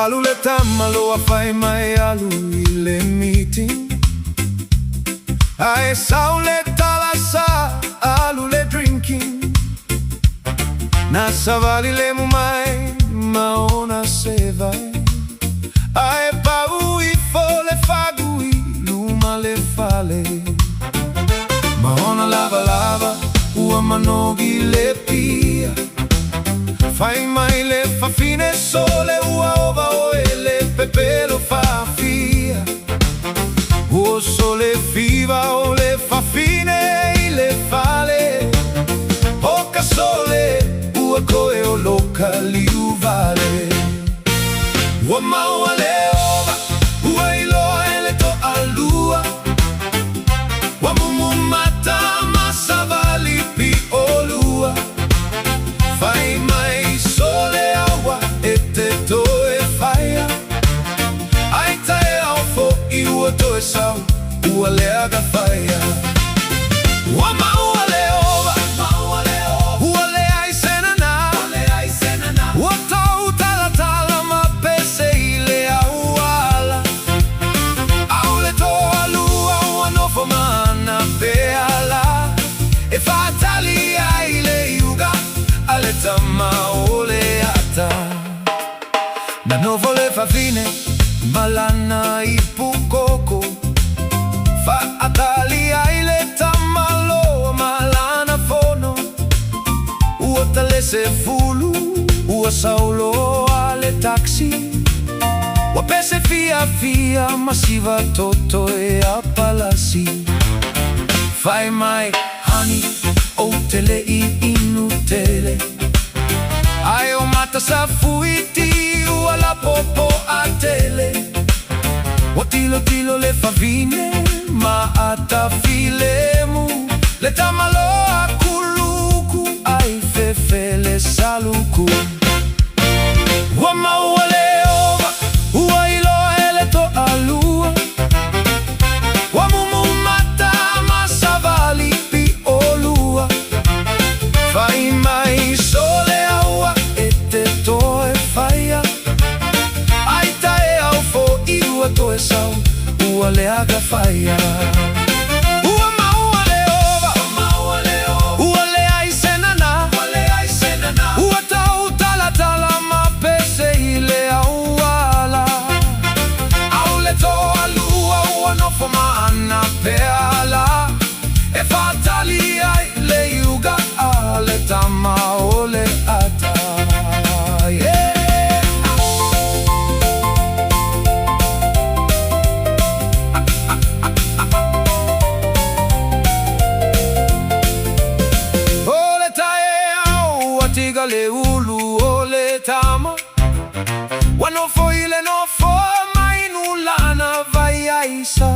Alu le tamalo a fai mai alu ile meeting. Ai saule talasa alu le drinking. Na savali le mumai maona se vai. Ai paui fole fagui luma le fale. Maona lava lava ua manogi le pia. Fai mai le fa fine sole ua ova o ele pepe lo fa fia. O sole fiva o le fa fine e le fale. Oca sole ua coe o loca li uvale. Ua maua le ova ua iloa ele to alua. Ua mumu mata masavali pi o lua. Fai mai sole aua e te toe faia. Ai tae au fo I ua toe sau ua le aga faia. Ua maua le ova ua le ai senana. Ua tau tala tala ma pese I le auala. Au le to alua ua nofo mana pe ala. E fatali ai le iuga ale tama ole ata. Na novo le fa fine malana I pukoko. Fa atali ai le tama lo malana fono. Ua tale se fulu ua saulo ale taxi. Ua pese fia fia masiva toto e a palasi. Fai mai honey o tele I inutele. Ai o mata sa fuiti ua la popo a tele. O tilo tilo le fa vine ma ata filemu. Le tamalo a kuluku ai fefe le saluku. Ua maua le ova ua iloa ele to alua. Ua mumu mata masavali pi o lua. Fai mai sole aua e te toe faia. Ai tae au fo I ua toe sau ua le aga faia. Ua maua le ova ua le ai senana. Ua tau tala tala ma pese I le auala. Au le to alua ua nofo maana pe ala. E fatali ai le iuga ale tama ole ata. Ole tae au atiga le ulu ole tama. Wano fo ile no fo mainulana vai aisa.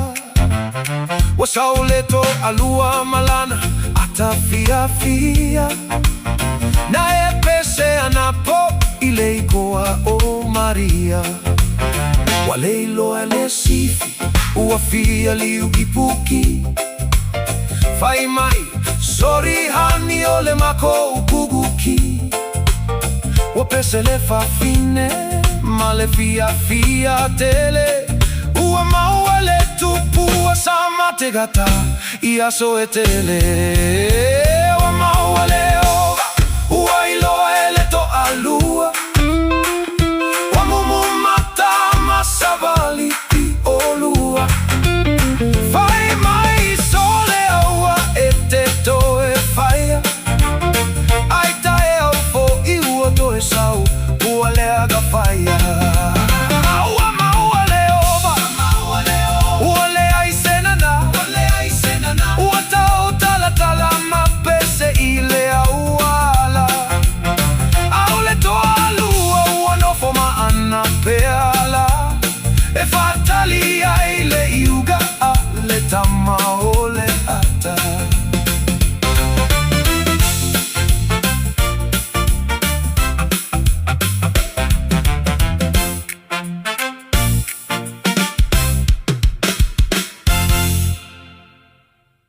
Wasaule to alua malana ata fia fia. Na e pese anapo ile ikoa o Maria. Waleilo ele sifi ua fia liu ipuki. Fai mai sorry hani ole mako ukuguki. Ua pese le fa fine ma le fia fia tele. Ua maua le tupu ua sama te gata I aso e tele.